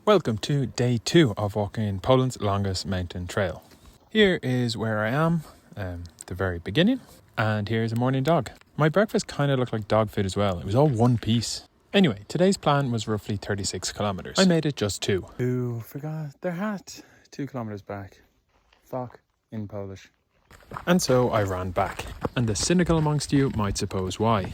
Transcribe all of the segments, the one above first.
Welcome to day 2 of walking Poland's longest mountain trail. Here is where I am, the very beginning, and here's a morning dog. My breakfast kind of looked like dog food as well. It was all one piece. Anyway, today's plan was roughly 36 kilometers. I made it just 2. Who forgot their hat? 2 kilometers back. Fuck in Polish. And so I ran back. And the cynical amongst you might suppose why.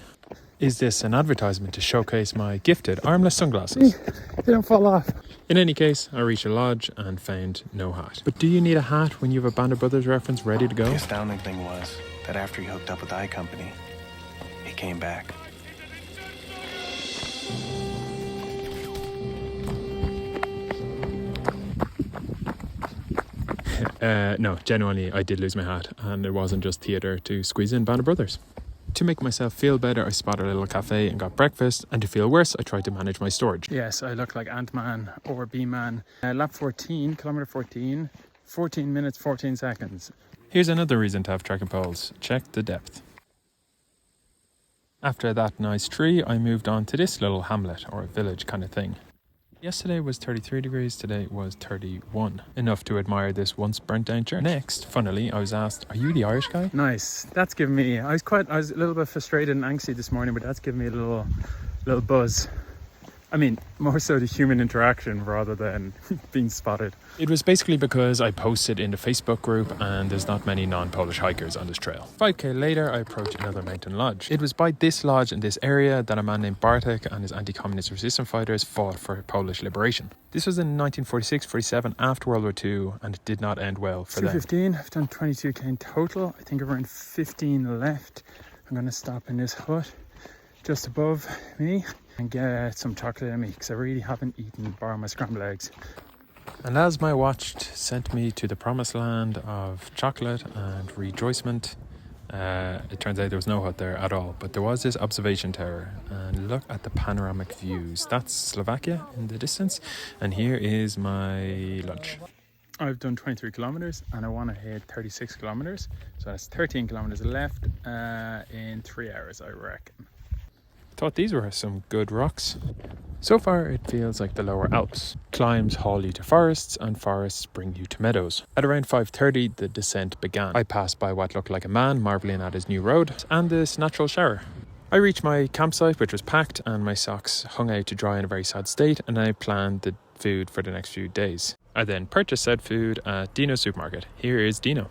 Is this an advertisement to showcase my gifted armless sunglasses? They don't fall off. In any case, I reached a lodge and found no hat. But do you need a hat when you have a Band of Brothers reference ready to go? The astounding thing was that after he hooked up with the eye company, he came back. No, genuinely, I did lose my hat, and it wasn't just theatre to squeeze in Band of Brothers. To make myself feel better, I spotted a little cafe and got breakfast, and to feel worse, I tried to manage my storage. Yes, I look like Ant-Man or B-Man. Lap 14, kilometer 14, 14 minutes, 14 seconds. Here's another reason to have trekking poles. Check the depth. After that nice tree, I moved on to this little hamlet or village kind of thing. Yesterday was 33 degrees, today was 31. Enough to admire this once burnt down church. Next, funnily, I was asked, are you the Irish guy? Nice. That's given me, I was a little bit frustrated and angsty this morning, but that's given me a little buzz. I mean, more so the human interaction rather than being spotted. It was basically because I posted in the Facebook group and there's not many non-Polish hikers on this trail. 5k later, I approached another mountain lodge. It was by this lodge in this area that a man named Bartek and his anti-communist resistance fighters fought for Polish liberation. This was in 1946-47 after World War II, and it did not end well for them. 2:15, I've done 22k in total. I think around 15 left. I'm going to stop in this hut just above me and get some chocolate in me because I really haven't eaten bar my scrambled eggs. And as my watch sent me to the promised land of chocolate and rejoicement, it turns out there was no hut there at all, but there was this observation tower, and look at the panoramic views. That's Slovakia in the distance, and here is my lunch. I've done 23 kilometers and I want to hit 36 kilometers, so that's 13 kilometers left in 3 hours, I reckon. Thought these were some good rocks. So far it feels like the lower Alps. Climbs haul you to forests and forests bring you to meadows. At around 5:30 the descent began. I passed by what looked like a man marvelling at his new road and this natural shower. I reached my campsite, which was packed, and my socks hung out to dry in a very sad state, and I planned the food for the next few days. I then purchased said food at Dino's supermarket. Here is Dino.